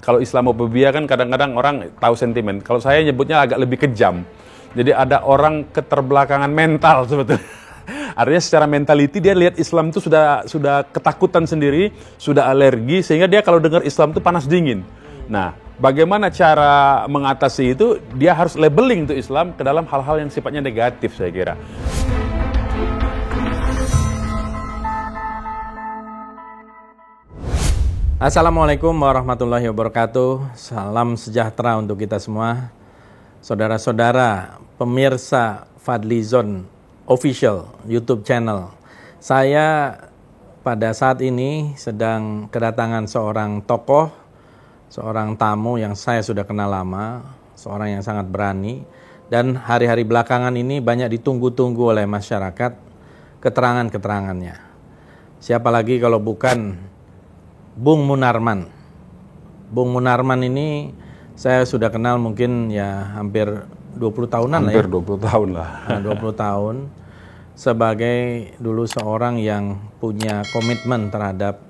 kalau Islamophobia kan kadang-kadang orang tahu sentimen. Kalau saya nyebutnya agak lebih kejam. Jadi ada orang keterbelakangan mental sebetulnya. Artinya secara mentality dia lihat Islam itu sudah ketakutan sendiri, sudah alergi, sehingga dia kalau dengar Islam itu panas dingin. Nah, bagaimana cara mengatasi itu? Dia harus labeling itu Islam ke dalam hal-hal yang sifatnya negatif, saya kira. Assalamualaikum warahmatullahi wabarakatuh. Salam sejahtera untuk kita semua. Saudara-saudara, pemirsa Fadlizon Official YouTube channel. Saya pada saat ini sedang kedatangan seorang tokoh, seorang tamu yang saya sudah kenal lama, seorang yang sangat berani, dan hari-hari belakangan ini banyak ditunggu-tunggu oleh masyarakat keterangan-keterangannya. Siapa lagi kalau bukan Bung Munarman. Bung Munarman ini saya sudah kenal mungkin ya hampir 20 tahunan lah ya. Hampir 20 tahun lah. Nah, 20 tahun sebagai dulu seorang yang punya komitmen terhadap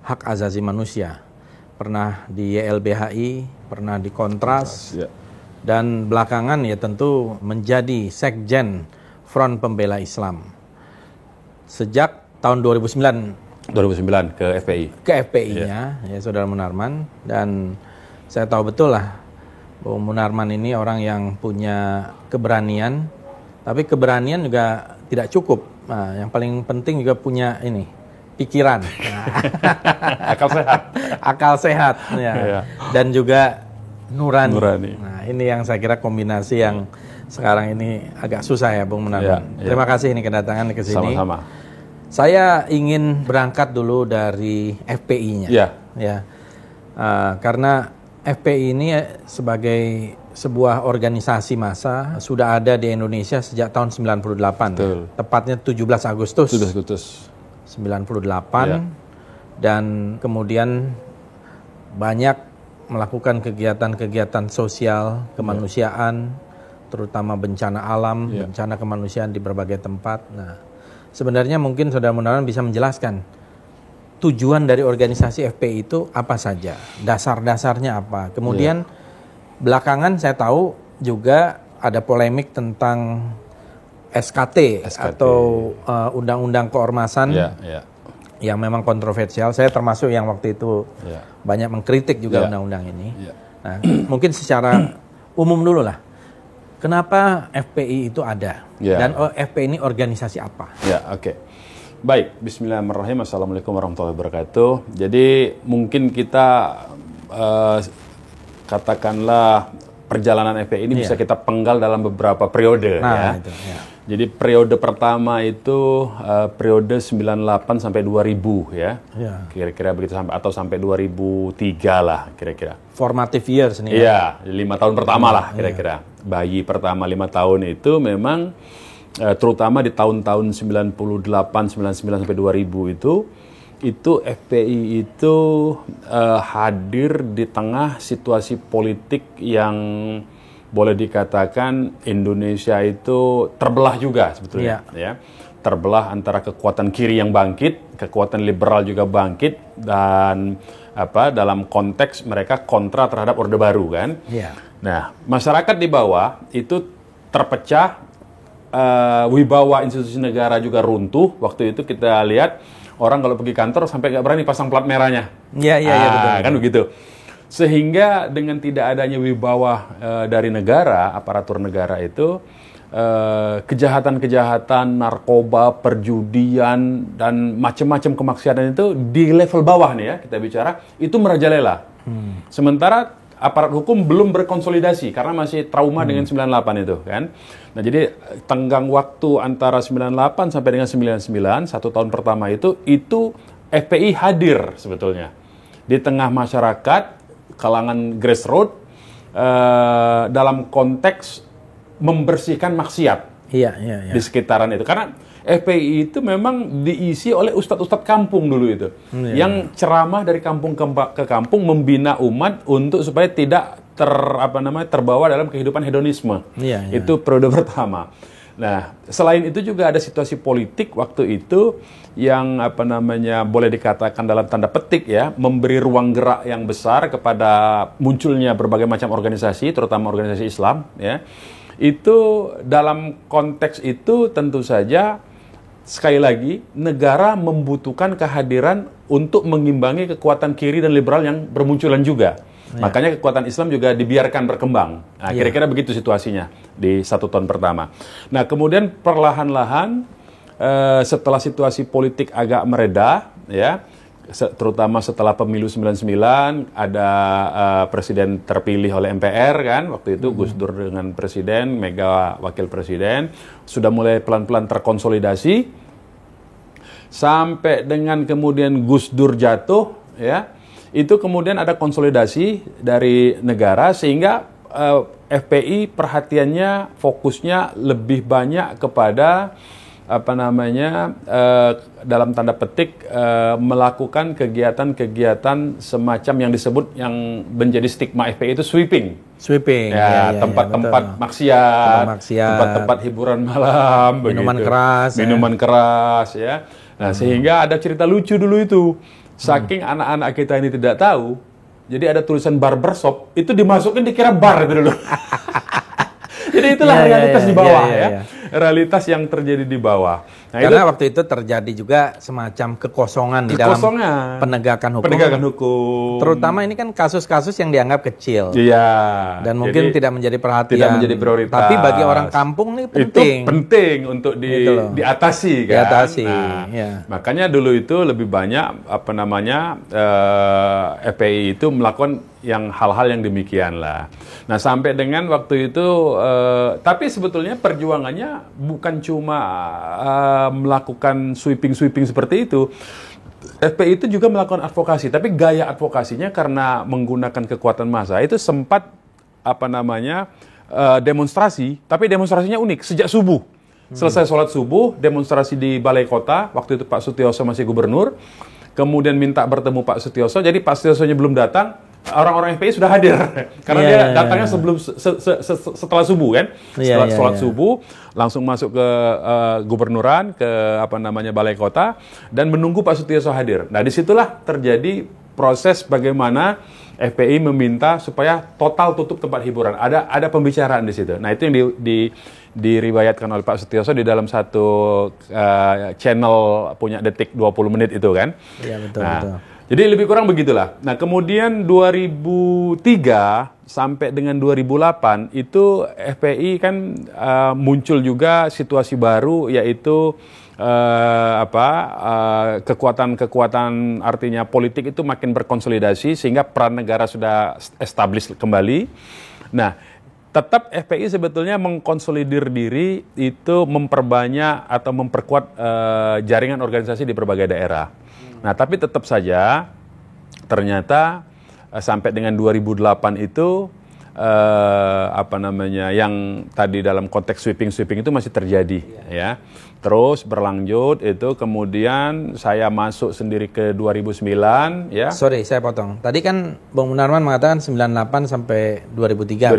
hak asasi manusia. Pernah di YLBHI, pernah di Kontras, Ya. dan belakangan ya tentu menjadi Sekjen Front Pembela Islam. Sejak tahun 2009 ke FPI. ke FPI-nya, ya Saudara Munarman, dan saya tahu betul lah Bung Munarman ini orang yang punya keberanian, tapi keberanian juga tidak cukup. Nah, yang paling penting juga punya ini pikiran, Akal sehat. akal sehat, ya. Ya. Dan juga Nurani. Nah, ini yang saya kira kombinasi yang sekarang ini agak susah ya, Bung Munarman. Ya. Terima kasih ini kedatangan ke sini. Sama-sama. Saya ingin berangkat dulu dari FPI-nya. Ya. Karena FPI ini sebagai sebuah organisasi massa sudah ada di Indonesia sejak tahun 98. Betul. Tepatnya 17 Agustus Sudah putus. 98. Ya. Dan kemudian banyak melakukan kegiatan-kegiatan sosial, kemanusiaan, terutama bencana alam, bencana kemanusiaan di berbagai tempat. Nah, sebenarnya mungkin Saudara Munarman bisa menjelaskan tujuan dari organisasi FPI itu apa saja, dasar-dasarnya apa. Kemudian belakangan saya tahu juga ada polemik tentang SKT. Atau undang-undang keormasan yang memang kontroversial. Saya termasuk yang waktu itu banyak mengkritik juga undang-undang ini. Nah, mungkin secara umum dulu lah. Kenapa FPI itu ada? Dan FPI ini organisasi apa? Ya, oke. Baik, bismillahirrahmanirrahim. Assalamualaikum warahmatullahi wabarakatuh. Jadi mungkin kita katakanlah perjalanan FPI ini bisa kita penggal dalam beberapa periode. Itu, Jadi periode pertama itu periode 98 sampai 2000 ya. Kira-kira begitu sampai 2003 lah kira-kira. Formative years nih. Iya, 5 tahun pertama lah kira-kira. Bayi pertama 5 tahun itu memang terutama di tahun-tahun 98, 99 sampai 2000 itu FPI itu hadir di tengah situasi politik yang boleh dikatakan Indonesia itu terbelah juga sebetulnya, ya. Terbelah antara kekuatan kiri yang bangkit, kekuatan liberal juga bangkit, dan dalam konteks mereka kontra terhadap Orde Baru kan. Nah, masyarakat di bawah itu terpecah, wibawa institusi negara juga runtuh. Waktu itu kita lihat orang kalau pergi kantor sampai nggak berani pasang plat merahnya. Betul. Kan begitu. Sehingga dengan tidak adanya wibawa dari negara, aparatur negara itu, kejahatan-kejahatan, narkoba, perjudian, dan macam-macam kemaksiatan itu di level bawah nih ya, kita bicara, itu merajalela. Sementara aparat hukum belum berkonsolidasi, karena masih trauma dengan 98 itu kan. Nah jadi tenggang waktu antara 98 sampai dengan 99, 1 tahun pertama itu FPI hadir sebetulnya. Di tengah masyarakat, kalangan grassroots, dalam konteks membersihkan maksiat di sekitaran itu. Karena FPI itu memang diisi oleh ustadz-ustadz kampung dulu itu, yang ceramah dari kampung ke kampung membina umat untuk supaya tidak terbawa dalam kehidupan hedonisme. Itu periode pertama. Nah, selain itu juga ada situasi politik waktu itu yang boleh dikatakan dalam tanda petik ya, memberi ruang gerak yang besar kepada munculnya berbagai macam organisasi, terutama organisasi Islam ya. Itu dalam konteks itu tentu saja sekali lagi negara membutuhkan kehadiran untuk mengimbangi kekuatan kiri dan liberal yang bermunculan juga. Makanya kekuatan Islam juga dibiarkan berkembang. Nah, kira-kira begitu situasinya di 1 tahun pertama. Nah, kemudian perlahan-lahan setelah situasi politik agak mereda, ya, terutama setelah pemilu 99 ada presiden terpilih oleh MPR kan, waktu itu Gus Dur dengan presiden, Mega wakil presiden, sudah mulai pelan-pelan terkonsolidasi sampai dengan kemudian Gus Dur jatuh, ya. Itu kemudian ada konsolidasi dari negara sehingga FPI perhatiannya, fokusnya lebih banyak kepada dalam tanda petik melakukan kegiatan-kegiatan semacam yang disebut yang menjadi stigma FPI itu sweeping. Ya, tempat-tempat maksiat, tempat-tempat hiburan malam, minuman keras, ya. Nah, sehingga ada cerita lucu dulu itu. Saking anak-anak kita ini tidak tahu, jadi ada tulisan barbershop, itu dimasukin dikira bar itu dulu. Jadi itulah realitas di bawah ya. Realitas yang terjadi di bawah. Nah, karena waktu itu terjadi juga semacam kekosongan di dalam penegakan hukum. Terutama ini kan kasus-kasus yang dianggap kecil. Iya. Dan mungkin tidak menjadi perhatian. Tidak menjadi prioritas. Tapi bagi orang kampung ini penting. Itu penting untuk diatasi kan. Nah, makanya dulu itu lebih banyak FPI itu melakukan yang hal-hal yang demikian lah. Nah, sampai dengan waktu itu tapi sebetulnya perjuangannya bukan cuma melakukan sweeping seperti itu. FPI itu juga melakukan advokasi, tapi gaya advokasinya karena menggunakan kekuatan massa itu sempat demonstrasi, tapi demonstrasinya unik sejak subuh. Selesai sholat subuh, demonstrasi di Balai Kota, waktu itu Pak Sutioso masih gubernur, kemudian minta bertemu Pak Sutioso, jadi Pak Sutiosonya belum datang, orang-orang FPI sudah hadir karena dia datangnya sebelum setelah subuh kan, setelah sholat subuh langsung masuk ke gubernuran, ke Balai Kota dan menunggu Pak Sutioso hadir. Nah, disitulah terjadi proses bagaimana FPI meminta supaya total tutup tempat hiburan. Ada pembicaraan di situ. Nah, itu yang diriwayatkan oleh Pak Sutioso di dalam satu channel punya Detik 20 menit itu kan. Iya, betul. Jadi lebih kurang begitulah. Nah, kemudian 2003 sampai dengan 2008 itu FPI kan muncul juga situasi baru, yaitu kekuatan artinya politik itu makin berkonsolidasi sehingga peran negara sudah established kembali. Nah, tetap FPI sebetulnya mengkonsolidir diri itu memperbanyak atau memperkuat jaringan organisasi di berbagai daerah. Nah, tapi tetap saja ternyata sampai dengan 2008 itu yang tadi dalam konteks sweeping itu masih terjadi ya. Terus berlanjut itu kemudian saya masuk sendiri ke 2009 ya. Sorry, saya potong. Tadi kan Bung Munarman mengatakan 98 sampai 2003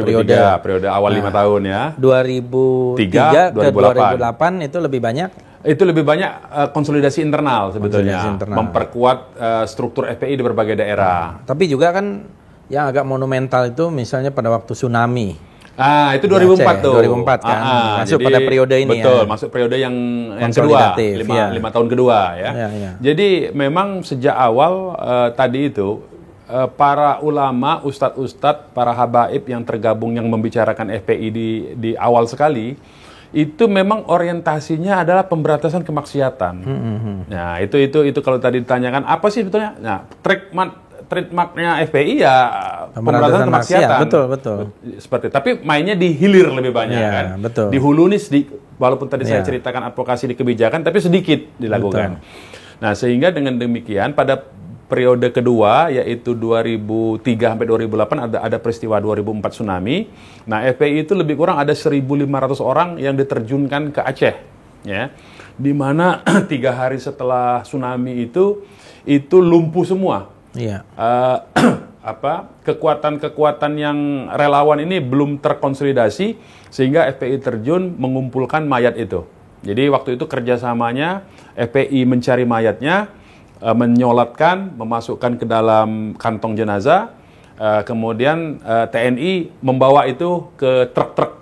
periode awal 5 tahun ya. 2003 ke 2008 itu lebih banyak. Itu lebih banyak konsolidasi internal sebetulnya, memperkuat struktur FPI di berbagai daerah. Tapi juga kan yang agak monumental itu misalnya pada waktu tsunami. Itu 2004 tuh. 2004 kan. Masuk pada periode ini. Betul, masuk periode yang kedua, 5 tahun kedua ya. Jadi memang sejak awal tadi itu para ulama, ustadz-ustadz, para habaib yang tergabung yang membicarakan FPI di awal sekali itu memang orientasinya adalah pemberantasan kemaksiatan. Nah, itu kalau tadi ditanyakan apa sih sebetulnya? Nah, trademarknya FPI ya pemberantasan kemaksiatan. Betul. Seperti tapi mainnya di hilir lebih banyak kan. Betul. Di hulu nih walaupun tadi saya ceritakan advokasi di kebijakan tapi sedikit dilakukan. Nah, sehingga dengan demikian pada periode kedua yaitu 2003 sampai 2008 ada peristiwa 2004 tsunami. Nah, FPI itu lebih kurang ada 1.500 orang yang diterjunkan ke Aceh ya. Di mana 3 hari setelah tsunami itu lumpuh semua. kekuatan-kekuatan yang relawan ini belum terkonsolidasi sehingga FPI terjun mengumpulkan mayat itu. Jadi waktu itu kerjasamanya FPI mencari mayatnya, menyolatkan, memasukkan ke dalam kantong jenazah, kemudian TNI membawa itu ke truk-truk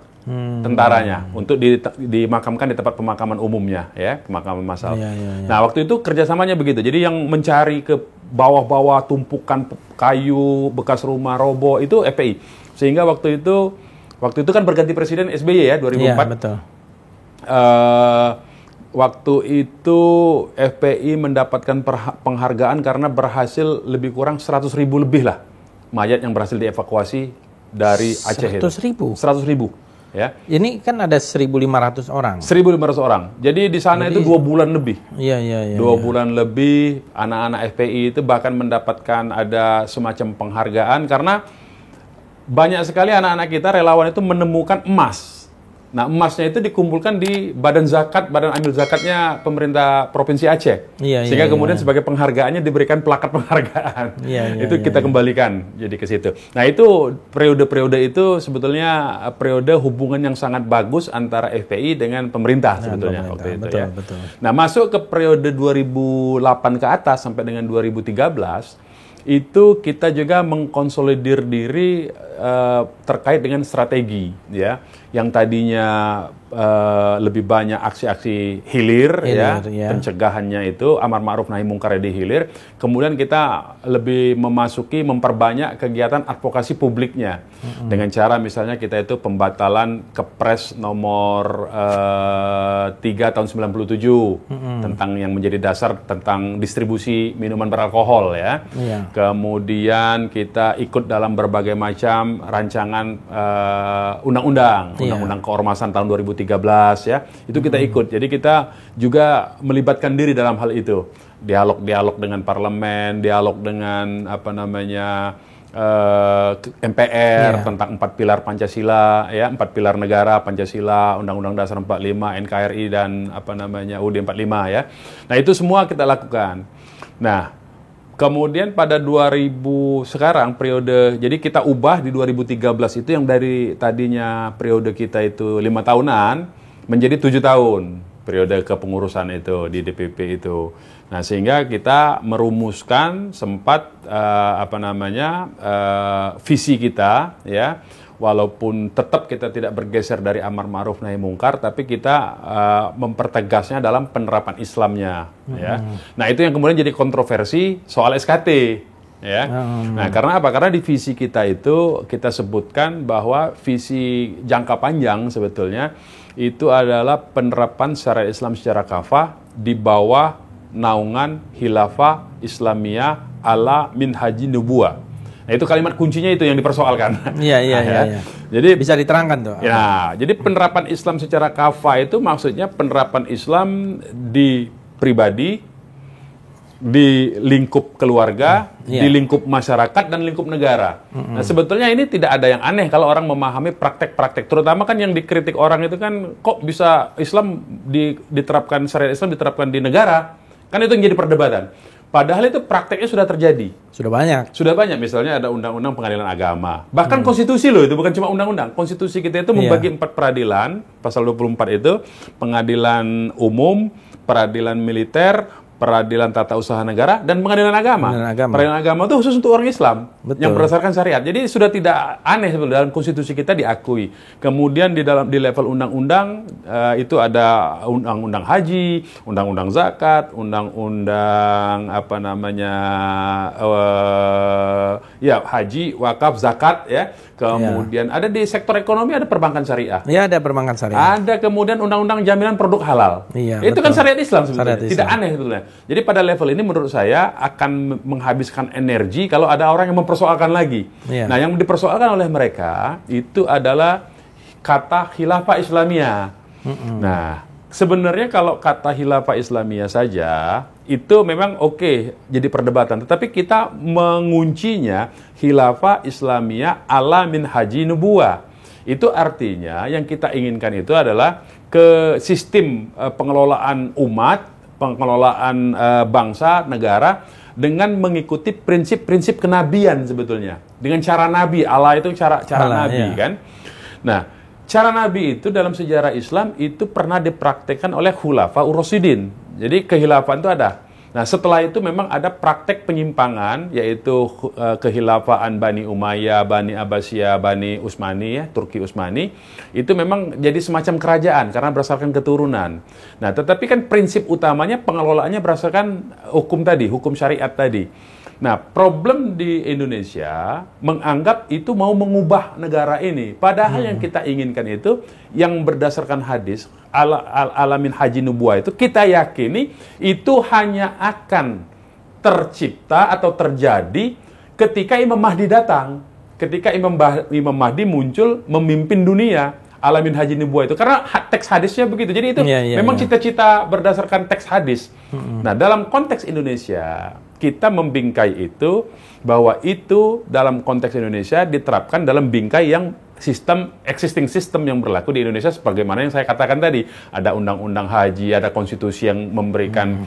tentaranya untuk dimakamkan di tempat pemakaman umumnya, ya, pemakaman massal. Nah, waktu itu kerjasamanya begitu. Jadi yang mencari ke bawah-bawah tumpukan kayu bekas rumah roboh itu FPI. Sehingga waktu itu kan berganti presiden SBY ya 2004. Iya, betul. Waktu itu FPI mendapatkan penghargaan karena berhasil lebih kurang 100.000 lebih lah mayat yang berhasil dievakuasi dari Aceh. 100.000? 100.000. Ya. Ini kan ada 1.500 orang. 1.500 orang. Jadi di sana itu 2 bulan lebih. Iya. 2 bulan lebih anak-anak FPI itu bahkan mendapatkan ada semacam penghargaan karena banyak sekali anak-anak kita relawan itu menemukan emas. Nah, emasnya itu dikumpulkan di badan amil zakatnya pemerintah Provinsi Aceh. Sehingga kemudian sebagai penghargaannya diberikan plakat penghargaan. Itu kita kembalikan jadi ke situ. Nah, itu periode-periode itu sebetulnya periode hubungan yang sangat bagus antara FPI dengan pemerintah sebetulnya waktu itu. Betul. Nah, masuk ke periode 2008 ke atas sampai dengan 2013 itu kita juga mengkonsolidir diri terkait dengan strategi, ya, yang tadinya lebih banyak aksi-aksi hilir, pencegahannya itu amar ma'ruf nahi mungkar di hilir. Kemudian kita lebih memperbanyak kegiatan advokasi publiknya dengan cara misalnya kita itu pembatalan Kepres nomor 3 tahun 97 tentang yang menjadi dasar tentang distribusi minuman beralkohol, ya. Kemudian kita ikut dalam berbagai macam rancangan undang-undang keormasan tahun 2013, ya. Itu kita ikut. Jadi kita juga melibatkan diri dalam hal itu. Dialog dengan parlemen, dialog dengan MPR tentang 4 pilar Pancasila, ya, 4 pilar negara, Pancasila, Undang-Undang Dasar 45, NKRI dan UUD 45, ya. Nah, itu semua kita lakukan. Nah, kemudian pada 2000 sekarang periode, jadi kita ubah di 2013 itu yang dari tadinya periode kita itu 5 tahunan menjadi 7 tahun periode kepengurusan itu di DPP itu. Nah, sehingga kita merumuskan sempat visi kita, ya. Walaupun tetap kita tidak bergeser dari amar ma'ruf nahi mungkar, tapi kita mempertegasnya dalam penerapan Islamnya, ya. Nah, itu yang kemudian jadi kontroversi soal SKT, ya. Nah, karena apa? Karena di visi kita itu kita sebutkan bahwa visi jangka panjang sebetulnya itu adalah penerapan syariat Islam secara kafah di bawah naungan khilafah Islamiyah ala minhaji nubuwah. Nah, itu kalimat kuncinya itu yang dipersoalkan. Iya. Jadi bisa diterangkan tuh. Ya, jadi penerapan Islam secara kafah itu maksudnya penerapan Islam di pribadi, di lingkup keluarga, di lingkup masyarakat dan lingkup negara. Nah, sebetulnya ini tidak ada yang aneh kalau orang memahami praktek-praktek. Terutama kan yang dikritik orang itu kan kok bisa Islam diterapkan, syariat Islam diterapkan di negara. Kan itu yang jadi perdebatan. Padahal itu prakteknya sudah terjadi. Sudah banyak. Misalnya ada undang-undang pengadilan agama. Bahkan konstitusi loh, itu bukan cuma undang-undang. Konstitusi kita itu membagi 4 peradilan, pasal 24 itu, pengadilan umum, peradilan militer, peradilan tata usaha negara, dan pengadilan agama. Peradilan agama itu khusus untuk orang Islam. Yang berdasarkan syariat. Jadi sudah tidak aneh sebetulnya dalam konstitusi kita diakui. Kemudian di level undang-undang itu ada undang-undang haji, undang-undang zakat, undang-undang haji, wakaf, zakat, ya. Kemudian ada di sektor ekonomi ada perbankan syariah. Iya, ada perbankan syariah. Ada kemudian undang-undang jaminan produk halal. Itu kan syariat Islam sebetulnya. Tidak aneh sebetulnya. Jadi pada level ini menurut saya akan menghabiskan energi kalau ada orang yang mempersoalkan lagi. Nah, yang dipersoalkan oleh mereka itu adalah kata khilafah Islamiyah. Nah, sebenarnya kalau kata khilafah Islamiyah saja itu memang oke jadi perdebatan, tetapi kita menguncinya khilafah Islamiyah ala minhaji nubuwah. Itu artinya yang kita inginkan itu adalah ke sistem pengelolaan umat, pengelolaan bangsa, negara dengan mengikuti prinsip-prinsip kenabian sebetulnya. Dengan cara Nabi, Allah itu cara Nabi kan. Nah, cara Nabi itu dalam sejarah Islam itu pernah dipraktekkan oleh Khulafaur Rasyidin. Jadi kekhilafan itu ada. Nah, setelah itu memang ada praktek penyimpangan, yaitu kekhilafaan Bani Umayyah, Bani Abbasiyah, Bani Utsmani, ya, Turki Utsmani. Itu memang jadi semacam kerajaan karena berdasarkan keturunan. Nah, tetapi kan prinsip utamanya pengelolaannya berdasarkan hukum tadi, hukum syariat tadi. Nah, problem di Indonesia menganggap itu mau mengubah negara ini. Padahal yang kita inginkan itu, yang berdasarkan hadis, alamin haji nubuah itu, kita yakini itu hanya akan tercipta atau terjadi ketika Imam Mahdi datang. Ketika Imam Mahdi muncul memimpin dunia, alamin haji nubuah itu. Karena teks hadisnya begitu. Jadi itu memang cita-cita berdasarkan teks hadis. Nah, dalam konteks Indonesia, kita membingkai itu, bahwa itu dalam konteks Indonesia diterapkan dalam bingkai yang existing system yang berlaku di Indonesia, sebagaimana yang saya katakan tadi. Ada undang-undang haji, ada konstitusi yang memberikan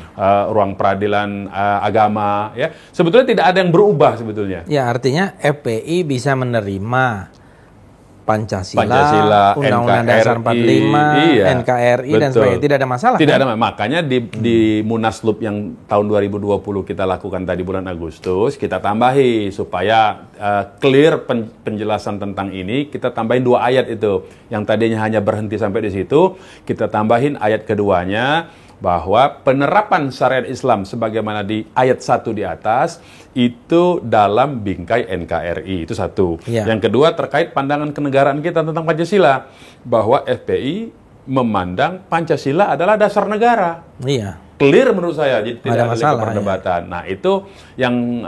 ruang peradilan agama. Ya, sebetulnya tidak ada yang berubah sebetulnya. Ya, artinya FPI bisa menerima Pancasila, Undang-Undang Dasar 45, NKRI, dan sebagainya. Tidak ada masalah. Tidak ada. Makanya di Munaslup yang tahun 2020 kita lakukan tadi bulan Agustus, kita tambahi supaya clear penjelasan tentang ini. Kita tambahin 2 ayat itu. Yang tadinya hanya berhenti sampai di situ, kita tambahin ayat keduanya, bahwa penerapan syariat Islam sebagaimana di ayat 1 di atas itu dalam bingkai NKRI. Itu satu. Yang kedua terkait pandangan kenegaraan kita tentang Pancasila, bahwa FPI memandang Pancasila adalah dasar negara. Clear menurut saya, jadi tidak ada perdebatan. Nah, itu yang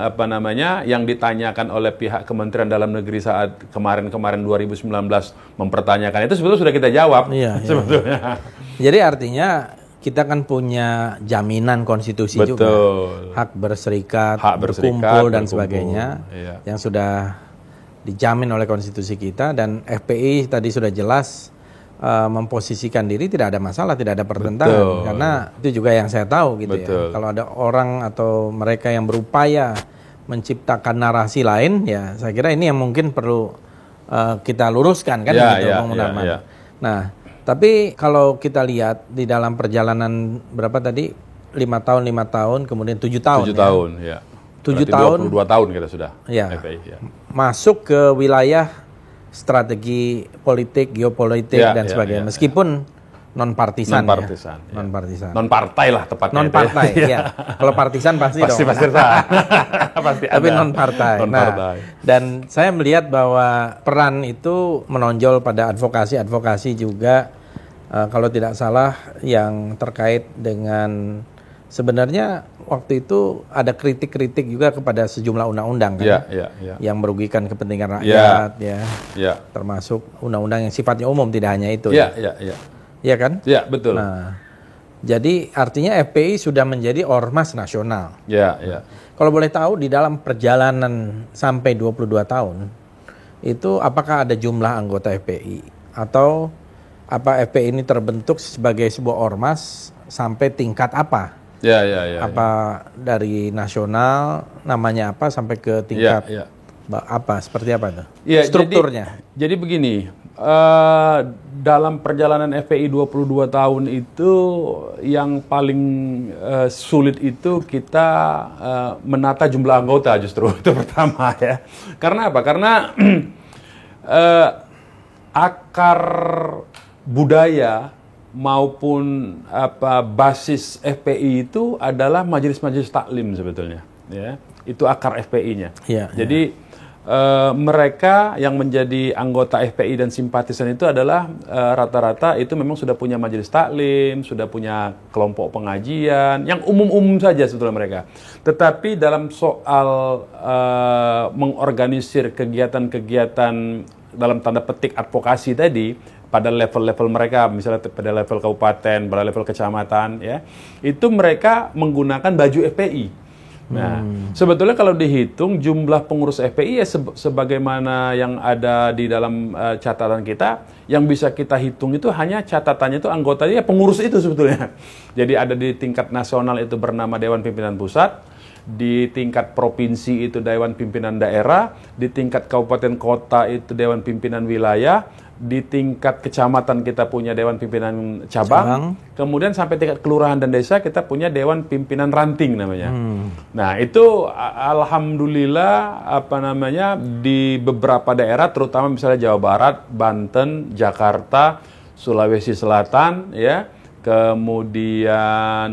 yang ditanyakan oleh pihak Kementerian Dalam Negeri saat kemarin 2019 mempertanyakan itu, sebetulnya sudah kita jawab sebetulnya. Jadi artinya kita kan punya jaminan konstitusi juga, hak berserikat, berkumpul dan sebagainya, yang sudah dijamin oleh konstitusi kita, dan FPI tadi sudah jelas memposisikan diri tidak ada masalah, tidak ada pertentangan, karena itu juga yang saya tahu gitu ya. Kalau ada orang atau mereka yang berupaya menciptakan narasi lain, ya saya kira ini yang mungkin perlu kita luruskan kan, gitu, Bang Munarman. Nah, tapi kalau kita lihat di dalam perjalanan berapa tadi? 5 tahun, kemudian 7 tahun. 7 tahun, ya. 7 tahun. 22 tahun kita sudah. FPI, masuk ke wilayah strategi politik, geopolitik dan sebagainya. Meskipun non-partisan. Non-partai lah tepatnya. Non-partai, Kalau partisan pasti dong. Pasti tapi non-partai. Nah, dan saya melihat bahwa peran itu menonjol pada advokasi juga, kalau tidak salah, yang terkait dengan sebenarnya waktu itu ada kritik-kritik juga kepada sejumlah undang-undang kan, yang merugikan kepentingan rakyat, termasuk undang-undang yang sifatnya umum, tidak hanya itu. Iya kan? Iya, betul. Nah, jadi artinya FPI sudah menjadi ormas nasional. Kalau boleh tahu, di dalam perjalanan sampai 22 tahun, itu apakah ada jumlah anggota FPI? Atau apa FPI ini terbentuk sebagai sebuah ormas sampai tingkat apa? Apa dari nasional, namanya apa, sampai ke tingkat apa? Seperti apa itu? Strukturnya? Jadi begini, dalam perjalanan FPI 22 tahun itu yang paling sulit itu kita menata jumlah anggota, justru itu pertama ya. Karena apa? Karena akar budaya maupun basis FPI itu adalah majelis-majelis taklim sebetulnya, ya. Itu akar FPI-nya. Jadi mereka yang menjadi anggota FPI dan simpatisan itu adalah rata-rata itu memang sudah punya majelis taklim, sudah punya kelompok pengajian, yang umum-umum saja sebetulnya mereka. Tetapi dalam soal mengorganisir kegiatan-kegiatan dalam tanda petik advokasi tadi, pada level-level mereka, misalnya pada level kabupaten, pada level kecamatan, ya, itu mereka menggunakan baju FPI. Nah, sebetulnya kalau dihitung jumlah pengurus FPI ya sebagaimana yang ada di dalam catatan kita, yang bisa kita hitung itu hanya catatannya itu anggotanya pengurus itu sebetulnya. Jadi ada di tingkat nasional itu bernama Dewan Pimpinan Pusat, di tingkat provinsi itu Dewan Pimpinan Daerah, di tingkat kabupaten kota itu Dewan Pimpinan Wilayah, di tingkat kecamatan kita punya Dewan Pimpinan Cabang, kemudian sampai tingkat kelurahan dan desa kita punya Dewan Pimpinan Ranting namanya. Nah itu alhamdulillah di beberapa daerah, terutama misalnya Jawa Barat, Banten, Jakarta, Sulawesi Selatan, ya, kemudian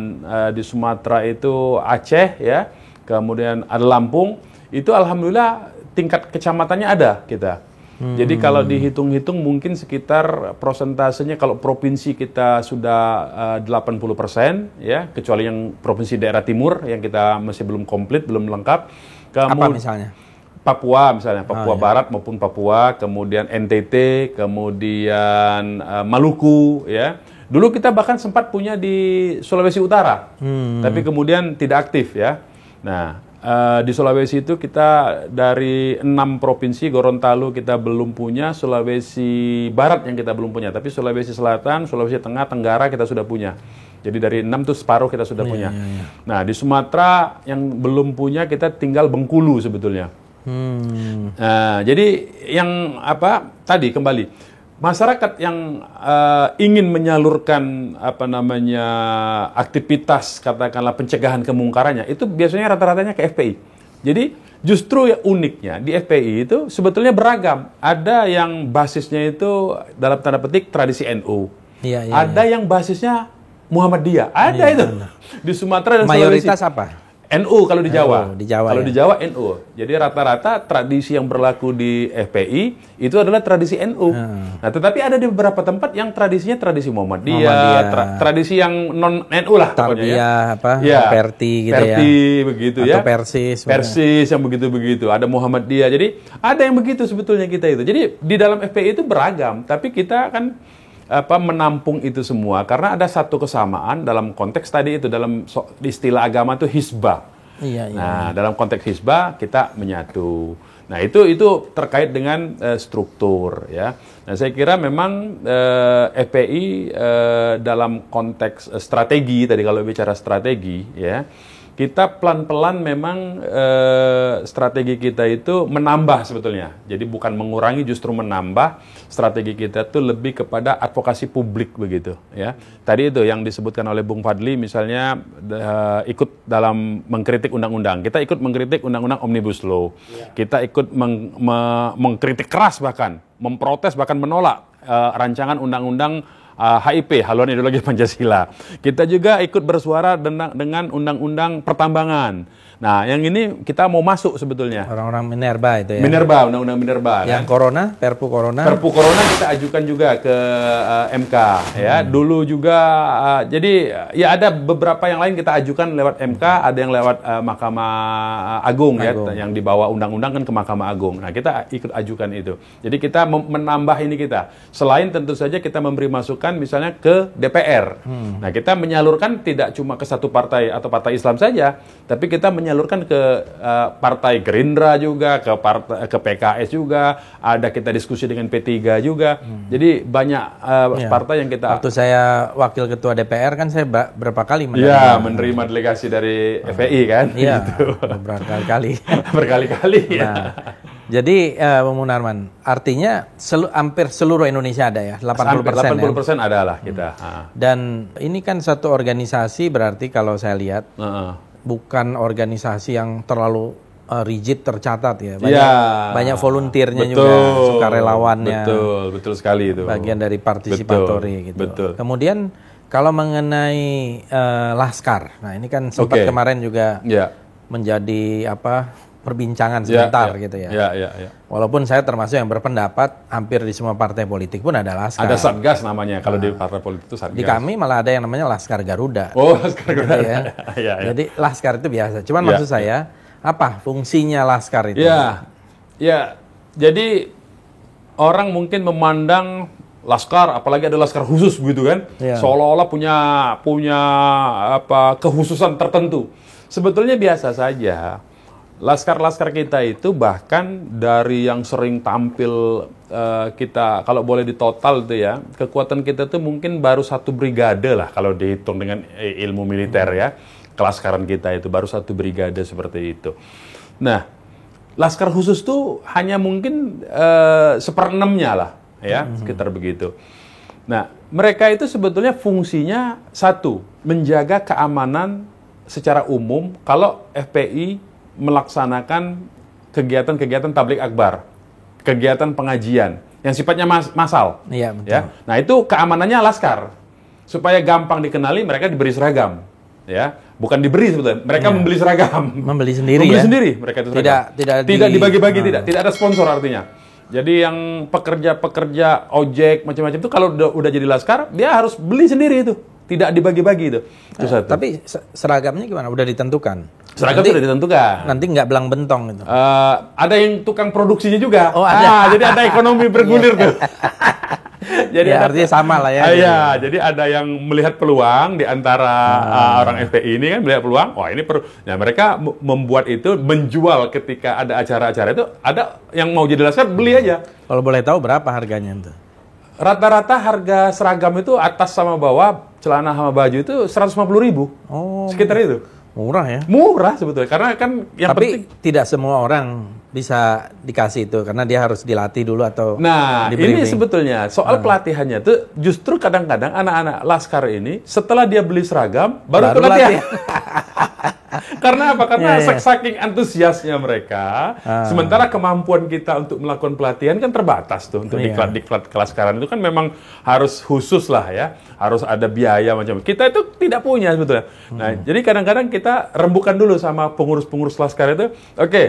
di Sumatera itu Aceh, ya, kemudian ada Lampung, itu alhamdulillah tingkat kecamatannya ada kita. Jadi kalau dihitung-hitung mungkin sekitar prosentasenya kalau provinsi kita sudah 80%, ya, kecuali yang provinsi daerah timur yang kita masih belum komplit, belum lengkap. Apa misalnya? Papua misalnya, Papua Barat maupun Papua, kemudian NTT, kemudian Maluku, ya. Dulu kita bahkan sempat punya di Sulawesi Utara, tapi kemudian tidak aktif, ya. Nah, di Sulawesi itu kita dari 6 provinsi, Gorontalo kita belum punya, Sulawesi Barat yang kita belum punya, tapi Sulawesi Selatan, Sulawesi Tengah, Tenggara kita sudah punya. Jadi dari 6 itu separuh kita sudah punya. Nah, di Sumatera yang belum punya kita tinggal Bengkulu sebetulnya. Nah, jadi yang tadi kembali masyarakat yang ingin menyalurkan aktivitas katakanlah pencegahan kemungkarannya itu biasanya rata-ratanya ke FPI. Jadi justru yang uniknya di FPI itu sebetulnya beragam. Ada yang basisnya itu dalam tanda petik tradisi NU. Ada yang basisnya Muhammadiyah. Ada itu. Di Sumatera dan mayoritas Sulawesi. apa? NU kalau di Jawa. Kalau ya. di Jawa NU. Jadi rata-rata tradisi yang berlaku di FPI itu adalah tradisi NU. Nah, tetapi ada di beberapa tempat yang tradisinya tradisi Muhammadiyah, tradisi yang non NU lah pokoknya, ya. Perti gitu Perti, begitu atau ya. Persis yang begitu-begitu. Ada Muhammadiyah. Jadi ada yang begitu sebetulnya kita itu. Jadi di dalam FPI itu beragam, tapi kita kan menampung itu semua karena ada satu kesamaan dalam konteks tadi itu, dalam istilah agama itu hizbah. Nah, dalam konteks hizbah kita menyatu. Nah, itu terkait dengan struktur, ya. Nah, saya kira memang FPI dalam konteks strategi tadi, kalau bicara strategi, ya, kita pelan-pelan memang strategi kita itu menambah sebetulnya. Jadi bukan mengurangi, justru menambah. Strategi kita itu lebih kepada advokasi publik begitu, ya. Tadi itu yang disebutkan oleh Bung Fadli misalnya ikut dalam mengkritik undang-undang. Kita ikut mengkritik undang-undang Omnibus Law. Kita ikut mengkritik keras, bahkan memprotes, bahkan menolak rancangan undang-undang HIP, haluan ideologi Pancasila. Kita juga ikut bersuara dengan undang-undang pertambangan. Nah, yang ini kita mau masuk sebetulnya. Orang-orang Minerba itu ya. Minerba, undang-undang Minerba. Yang Corona, Perpu Corona. Perpu Corona kita ajukan juga ke MK, ya. Dulu juga jadi ya ada beberapa yang lain kita ajukan lewat MK, ada yang lewat Mahkamah Agung, ya, yang dibawa undang-undang kan ke Mahkamah Agung. Nah, kita ikut ajukan itu. Jadi kita menambah ini kita. Selain tentu saja kita memberi masukan misalnya ke DPR. Nah, kita menyalurkan tidak cuma ke satu partai atau partai Islam saja, tapi kita menyalurkan ke partai Gerindra juga, ke PKS juga, ada kita diskusi dengan P3 juga. Jadi banyak partai yang kita. Waktu saya wakil ketua DPR kan saya berapa kali menerima delegasi dari FPI kan? Iya, gitu. Berkali-kali. Berkali-kali. Nah, jadi Bung Munarman, artinya hampir seluruh Indonesia ada ya, 80%. 80% adalah kita. Dan ini kan satu organisasi, berarti kalau saya lihat bukan organisasi yang terlalu rigid tercatat ya. Banyak volunteernya juga, sukarelawannya. Betul sekali itu. Bagian dari partisipatory gitu. Betul. Kemudian kalau mengenai Laskar, nah ini kan sempat kemarin juga menjadi perbincangan sebentar gitu ya. Walaupun saya termasuk yang berpendapat hampir di semua partai politik pun ada Laskar. Ada Satgas namanya, kalau di partai politik itu Satgas. Di kami malah ada yang namanya Laskar Garuda. Oh, Laskar Garuda. Gitu ya. Jadi Laskar itu biasa. Cuman maksud saya, apa fungsinya Laskar itu? Ya. Jadi orang mungkin memandang Laskar, apalagi ada Laskar khusus begitu kan, seolah-olah punya kekhususan tertentu. Sebetulnya biasa saja. Laskar-laskar kita itu bahkan dari yang sering tampil kita, kalau boleh ditotal itu ya, kekuatan kita itu mungkin baru 1 brigade lah kalau dihitung dengan ilmu militer ya. kelaskaran kita itu, baru 1 brigade seperti itu. Nah, laskar khusus tuh hanya mungkin 1/6-nya lah, ya, sekitar begitu. Nah, mereka itu sebetulnya fungsinya satu, menjaga keamanan secara umum kalau FPI melaksanakan kegiatan-kegiatan tablik akbar, kegiatan pengajian yang sifatnya massal. Iya, betul. Ya. Nah, itu keamanannya laskar. Supaya gampang dikenali, mereka diberi seragam. Ya, bukan diberi sebetulnya, mereka membeli seragam. Membeli sendiri membeli ya? sendiri mereka itu seragam. Tidak dibagi-bagi, tidak ada sponsor artinya. Jadi yang pekerja ojek macam-macam itu kalau udah jadi laskar, dia harus beli sendiri itu. Tidak dibagi-bagi itu. Itu satu. Tapi seragamnya gimana? Udah ditentukan? Seragam sudah ditentukan. Nanti nggak belang bentong itu. Ada yang tukang produksinya juga. Oh, ada. Jadi ada ekonomi bergulir tuh. Jadi ya, artinya sama lah ya. Iya, jadi ada yang melihat peluang di antara orang FPI ini kan melihat peluang. Wah, ini perlu. Nah, mereka membuat itu, menjual ketika ada acara-acara itu. Ada yang mau jadi laskar beli aja. Kalau boleh tahu berapa harganya itu? Rata-rata harga seragam itu atas sama bawah, celana sama baju itu 150.000. Oh, sekitar itu. Murah ya? Murah sebetulnya, karena kan yang tapi penting, tidak semua orang bisa dikasih itu, karena dia harus dilatih dulu atau ini sebetulnya soal pelatihannya tuh justru kadang-kadang anak-anak laskar ini setelah dia beli seragam baru latihan. Karena apa? Karena saking antusiasnya mereka, sementara kemampuan kita untuk melakukan pelatihan kan terbatas tuh. Untuk diklat kelaskaran itu kan memang harus khusus lah ya, harus ada biaya macam. Kita itu tidak punya sebetulnya. Nah, jadi kadang-kadang kita rembukan dulu sama pengurus-pengurus laskar itu, oke,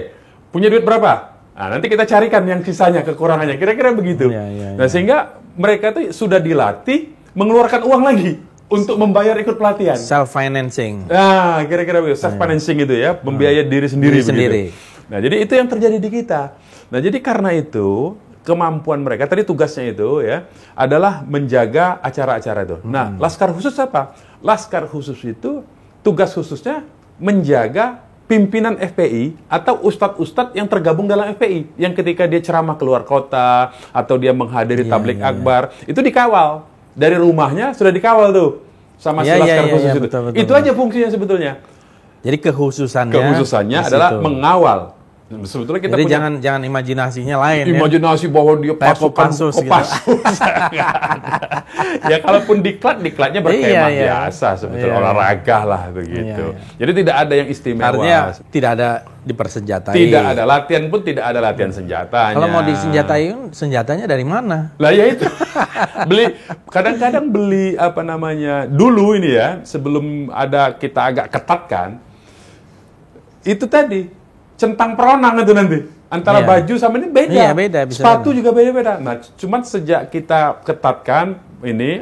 punya duit berapa? Nah, nanti kita carikan yang sisanya, kekurangannya, kira-kira begitu. Nah, sehingga mereka tuh sudah dilatih mengeluarkan uang lagi untuk membayar ikut pelatihan. Self-financing. Nah, kira-kira begitu. Self-financing itu ya, membiayai diri sendiri. Nah, jadi itu yang terjadi di kita. Nah, jadi karena itu, kemampuan mereka, tadi tugasnya itu ya, adalah menjaga acara-acara itu. Nah, laskar khusus apa? Laskar khusus itu, tugas khususnya menjaga pimpinan FPI atau ustadz-ustadz yang tergabung dalam FPI. Yang ketika dia ceramah keluar kota, atau dia menghadiri tablik akbar, itu dikawal. Dari rumahnya sudah dikawal tuh sama si laskar khusus itu. Betul, itu aja fungsinya sebetulnya. Jadi kekhususannya adalah mengawal. Sebetulnya kita jadi jangan imajinasinya lain. Imajinasi bahwa dia pasukan Kopassus. Ya kalaupun diklatnya berkemah biasa sebetulnya, olahraga lah begitu. Jadi tidak ada yang istimewa. Artinya tidak ada dipersenjatai. Tidak ada latihan pun, tidak ada latihan senjatanya. Kalau mau disenjatai, senjatanya dari mana? Lah ya itu. Kadang-kadang beli dulu ini ya, sebelum ada kita agak ketat kan. Itu tadi centang peronang itu nanti antara baju sama ini beda. Iya, beda. Sepatu juga beda-beda. Nah, cuman sejak kita ketatkan ini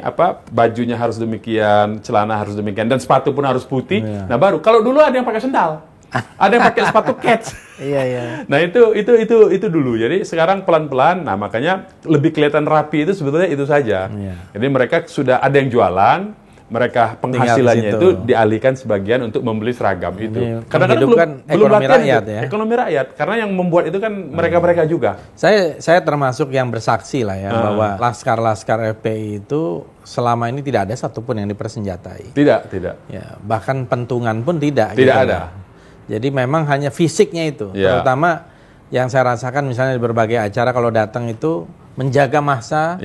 bajunya harus demikian, celana harus demikian, dan sepatu pun harus putih. Nah, baru kalau dulu ada yang pakai sendal, ada yang pakai sepatu kets. Iya. Nah, itu dulu. Jadi sekarang pelan-pelan. Nah, makanya lebih kelihatan rapi itu sebetulnya itu saja. Jadi mereka sudah ada yang jualan. Mereka penghasilannya itu dialihkan sebagian untuk membeli seragam itu. Kadang-kadang belum latihan rakyat ya. Ekonomi rakyat, karena yang membuat itu kan mereka-mereka juga. Saya termasuk yang bersaksi lah ya, bahwa laskar-laskar FPI itu selama ini tidak ada satupun yang dipersenjatai. Tidak. Ya, bahkan pentungan pun tidak. Tidak ada. Jadi memang hanya fisiknya itu, terutama yang saya rasakan misalnya di berbagai acara kalau datang itu menjaga massa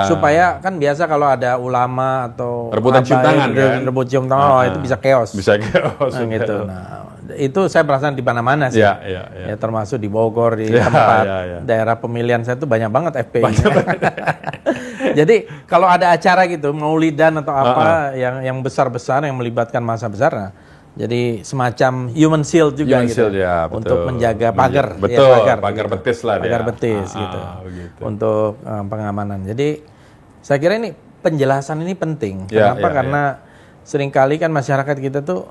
supaya kan biasa kalau ada ulama atau rebutan cium tangan kan, rebut cium tangan itu bisa chaos. Gitu. Nah, itu saya perasaan di mana-mana sih. Ya, termasuk di Bogor, di tempat daerah pemilihan saya itu banyak banget FPI. Jadi kalau ada acara gitu maulidan atau apa yang besar-besar yang melibatkan massa besar, nah, jadi semacam human shield juga untuk menjaga pagar. Pagar betis lah dia. Pagar betis gitu. Untuk pengamanan. Jadi saya kira ini penjelasan ini penting. Kenapa? Karena seringkali kan masyarakat kita tuh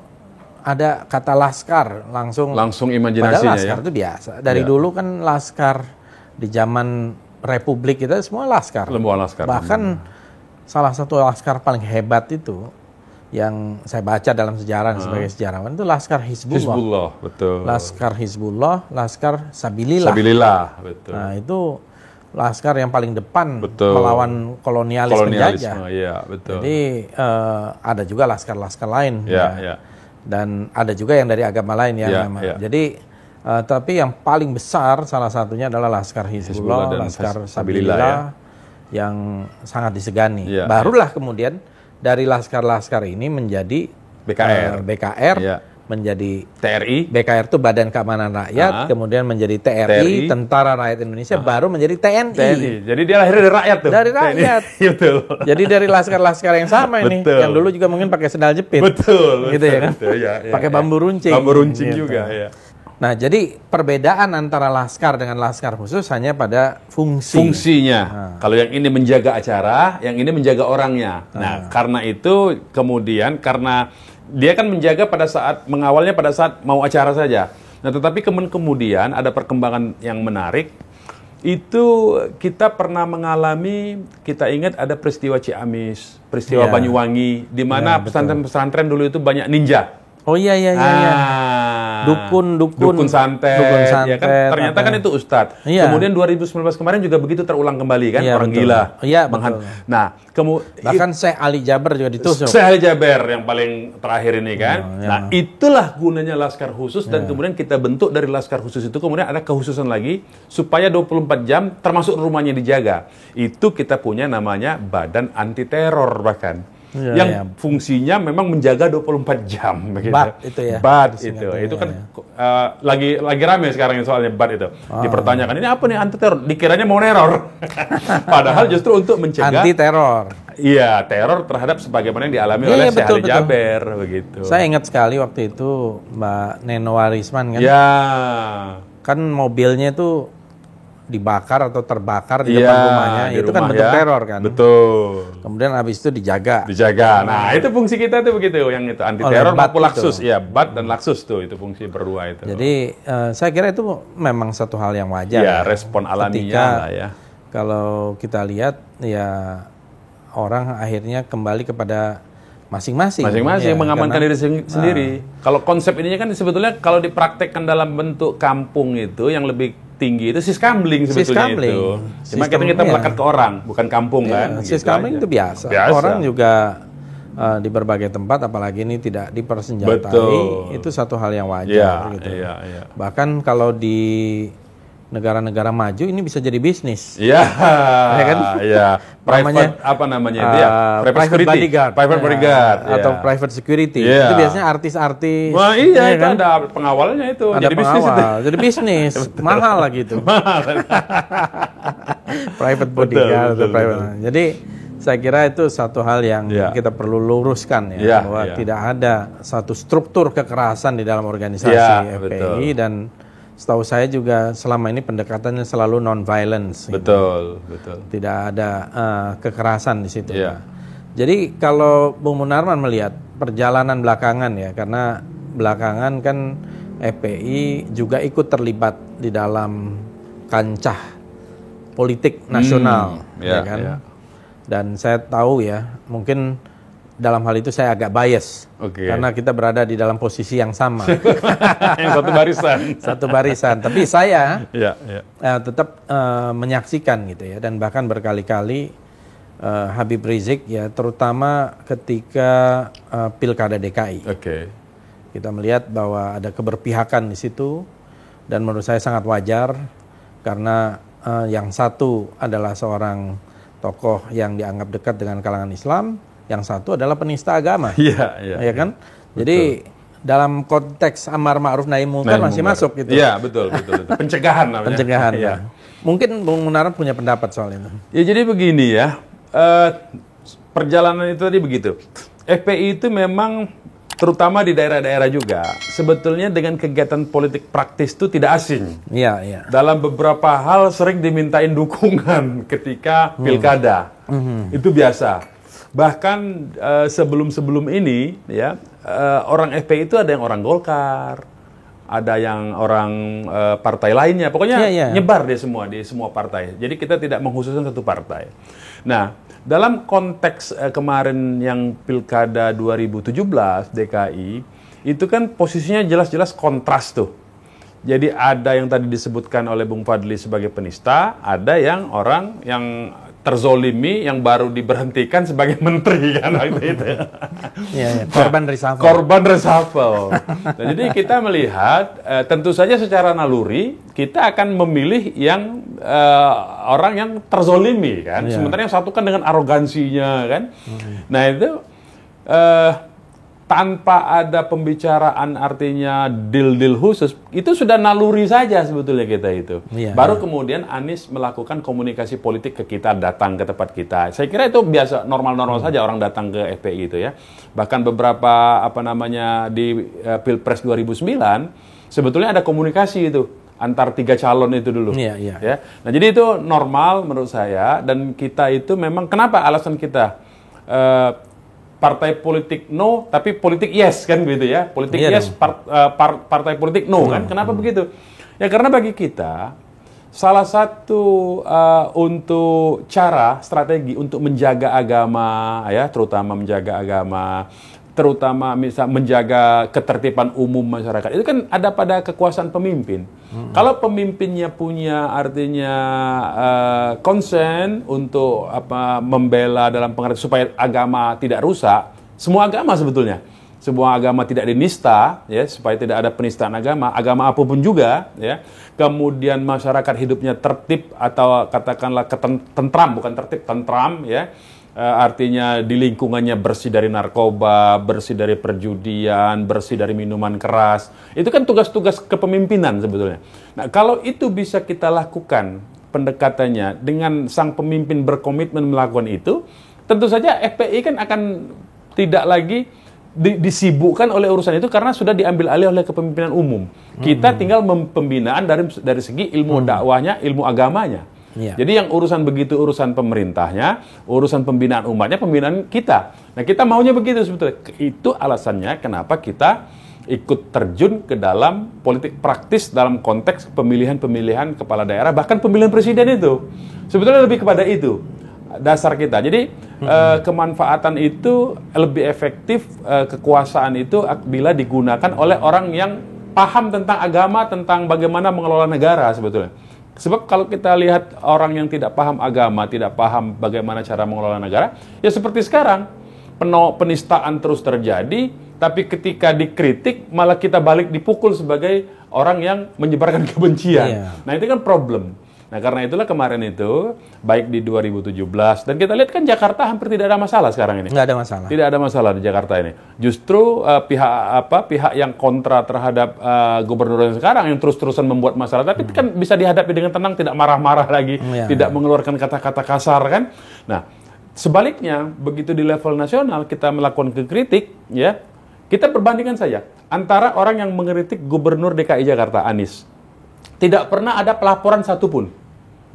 ada kata laskar langsung imajinasinya. Padahal laskar itu biasa. Dari dulu kan laskar di zaman Republik kita semua laskar. Bahkan salah satu laskar paling hebat itu yang saya baca dalam sejarah sebagai sejarawan itu Laskar Hizbullah. Betul. Laskar Hizbullah, Laskar Sabilillah. Betul. Nah, itu laskar yang paling depan melawan kolonialis penjajah. Iya, betul. Jadi ada juga laskar-laskar lain. dan ada juga yang dari agama lain ya memang. Jadi tapi yang paling besar salah satunya adalah Laskar Hizbullah, Laskar Sabilillah yang sangat disegani. Barulah kemudian dari laskar-laskar ini menjadi BKR, menjadi TRI. BKR itu Badan Keamanan Rakyat, kemudian menjadi TRI, Tentara Rakyat Indonesia, baru menjadi TNI. Jadi dia lahir dari rakyat tuh. Dari rakyat. Betul. Jadi dari laskar-laskar yang sama ini, yang dulu juga mungkin pakai sendal jepit. Betul. Gitu ya kan? Pakai bambu runcing. Bambu runcing gitu. juga, ya. Nah, jadi perbedaan antara laskar dengan laskar khusus hanya pada fungsinya. Kalau yang ini menjaga acara, yang ini menjaga orangnya. Nah, karena itu kemudian karena dia kan menjaga pada saat mengawalnya pada saat mau acara saja. Nah, tetapi kemudian ada perkembangan yang menarik. Itu kita pernah mengalami, kita ingat ada peristiwa Ciamis, peristiwa Banyuwangi, di mana pesantren-pesantren dulu itu banyak ninja. Oh iya. Dukun santet. Ya kan? Ternyata kan itu ustadz. Kemudian 2019 kemarin juga begitu terulang kembali kan, orang gila. Iya, betul. Nah, bahkan Syekh Ali Jaber juga ditusuk. Syekh Ali Jaber yang paling terakhir ini kan. Nah, itulah gunanya laskar khusus dan kemudian kita bentuk dari laskar khusus itu kemudian ada kekhususan lagi supaya 24 jam termasuk rumahnya dijaga. Itu kita punya namanya Badan Anti Teror bahkan. Yang fungsinya memang menjaga 24 jam begitu. BAT itu ya. BAT itu kan lagi rame sekarang soalnya BAT itu. Dipertanyakan ini apa nih anti teror? Dikiranya mau neror. Padahal justru untuk mencegah anti teror. Iya, teror terhadap sebagaimana yang dialami oleh Syekh Ali Jaber begitu. Saya ingat sekali waktu itu Mbak Neno Warisman kan. Ya. Kan mobilnya itu dibakar atau terbakar di depan rumahnya, itu kan bentuk teror kan. Betul. Kemudian habis itu dijaga. Nah, itu fungsi kita tuh begitu, yang itu anti teror maupun laksus. Iya, BAT dan laksus tuh itu fungsi berdua itu. Jadi saya kira itu memang satu hal yang wajar. Ya, respon alaminya lah ya. Kalau kita lihat ya orang akhirnya kembali kepada masing-masing mengamankan diri sendiri. Kalau konsep ininya kan sebetulnya kalau dipraktekkan dalam bentuk kampung itu yang lebih tinggi itu siskamling sebetulnya itu. Cuma kita melekat ke orang, bukan kampung kan. Siskamling itu biasa. Orang juga di berbagai tempat, apalagi ini tidak dipersenjatai, itu satu hal yang wajar. Gitu. Bahkan kalau di negara-negara maju ini bisa jadi bisnis. Iya. Ya kan? Iya. Private apa namanya itu ya? Private bodyguard. Private bodyguard. Atau private security. Itu biasanya artis-artis. Wah, iya itu kan? Ada pengawalnya itu. Ada jadi pengawal. Bisnis itu. Jadi bisnis. Mahal lah gitu. Private bodyguard atau private. Jadi saya kira itu satu hal yang kita perlu luruskan ya, bahwa tidak ada satu struktur kekerasan di dalam organisasi FPI dan setahu saya juga selama ini pendekatannya selalu non-violence. Betul. Tidak ada kekerasan di situ. Jadi kalau Bung Munarman melihat perjalanan belakangan ya, karena belakangan kan FPI juga ikut terlibat di dalam kancah politik nasional, ya kan? Dan saya tahu ya, mungkin dalam hal itu saya agak bias, karena kita berada di dalam posisi yang sama. Yang satu barisan. Tapi saya tetap menyaksikan gitu ya, dan bahkan berkali-kali Habib Rizik ya, terutama ketika Pilkada DKI. Kita melihat bahwa ada keberpihakan di situ, dan menurut saya sangat wajar karena yang satu adalah seorang tokoh yang dianggap dekat dengan kalangan Islam. Yang satu adalah penista agama, ya kan? Jadi dalam konteks amar ma'ruf nahi munkar masih masuk gitu. Iya, betul. Pencegahan namanya. Pencegahan. Mungkin Bung Munarman punya pendapat soal itu. Ya jadi begini ya, perjalanan itu tadi begitu. FPI itu memang terutama di daerah-daerah juga sebetulnya dengan kegiatan politik praktis itu tidak asing. Dalam beberapa hal sering dimintain dukungan ketika pilkada. Itu biasa. Bahkan sebelum ini ya, orang FPI itu ada yang orang Golkar, ada yang orang partai lainnya, pokoknya nyebar di semua partai. Jadi kita tidak mengkhususkan satu partai. Nah, dalam konteks kemarin yang Pilkada 2017 DKI itu kan posisinya jelas-jelas kontras tuh. Jadi ada yang tadi disebutkan oleh Bung Fadli sebagai penista, ada yang orang yang terzolimi yang baru diberhentikan sebagai menteri kan waktu itu. Ya, korban reshuffle. Korban reshuffle. Nah, jadi kita melihat tentu saja secara naluri kita akan memilih yang orang yang terzolimi kan. Sementara yang satu kan dengan arogansinya kan. Nah itu tanpa ada pembicaraan artinya deal-deal khusus, itu sudah naluri saja sebetulnya kita itu. Baru kemudian Anies melakukan komunikasi politik ke kita, datang ke tempat kita. Saya kira itu biasa, normal-normal saja orang datang ke FPI itu ya. Bahkan beberapa di Pilpres 2009 sebetulnya ada komunikasi itu antar 3 calon itu dulu. Ya. Nah jadi itu normal menurut saya, dan kita itu memang kenapa alasan kita partai politik no, tapi politik yes kan gitu ya. Politik yes, partai politik no kan. Kenapa begitu? Ya karena bagi kita salah satu untuk cara strategi untuk menjaga agama ya, terutama menjaga agama, terutama misal menjaga ketertiban umum masyarakat, itu kan ada pada kekuasaan pemimpin. Kalau pemimpinnya punya artinya concern untuk membela dalam pengertian supaya agama tidak rusak, semua agama sebetulnya, semua agama tidak dinista ya, supaya tidak ada penistaan agama apapun juga ya. Kemudian masyarakat hidupnya tertib atau katakanlah tentram, bukan tertib, tentram ya. Artinya di lingkungannya bersih dari narkoba, bersih dari perjudian, bersih dari minuman keras. Itu kan tugas-tugas kepemimpinan sebetulnya. Nah, kalau itu bisa kita lakukan pendekatannya dengan sang pemimpin berkomitmen melakukan itu, tentu saja FPI kan akan tidak lagi disibukkan oleh urusan itu karena sudah diambil alih oleh kepemimpinan umum. Kita tinggal pembinaan dari segi ilmu dakwahnya, ilmu agamanya. Jadi yang urusan begitu urusan pemerintahnya, urusan pembinaan umatnya, pembinaan kita. Nah kita maunya begitu sebetulnya. Itu alasannya kenapa kita ikut terjun ke dalam politik praktis dalam konteks pemilihan kepala daerah, bahkan pemilihan presiden itu. Sebetulnya lebih kepada itu dasar kita. Jadi kemanfaatan itu lebih efektif, kekuasaan itu bila digunakan oleh orang yang paham tentang agama, tentang bagaimana mengelola negara sebetulnya. Sebab kalau kita lihat orang yang tidak paham agama, tidak paham bagaimana cara mengelola negara, ya seperti sekarang, penistaan terus terjadi, tapi ketika dikritik malah kita balik dipukul sebagai orang yang menyebarkan kebencian. Nah itu kan problem. Nah karena itulah kemarin itu, baik di 2017, dan kita lihat kan Jakarta hampir tidak ada masalah sekarang ini. Nggak ada masalah. Tidak ada masalah di Jakarta ini. Justru pihak yang kontra terhadap gubernur yang sekarang yang terus-terusan membuat masalah, tapi kan bisa dihadapi dengan tenang, tidak marah-marah lagi, tidak mengeluarkan kata-kata kasar kan. Nah sebaliknya, begitu di level nasional kita melakukan kritik, ya kita perbandingkan saja antara orang yang mengkritik gubernur DKI Jakarta, Anies. Tidak pernah ada pelaporan satupun.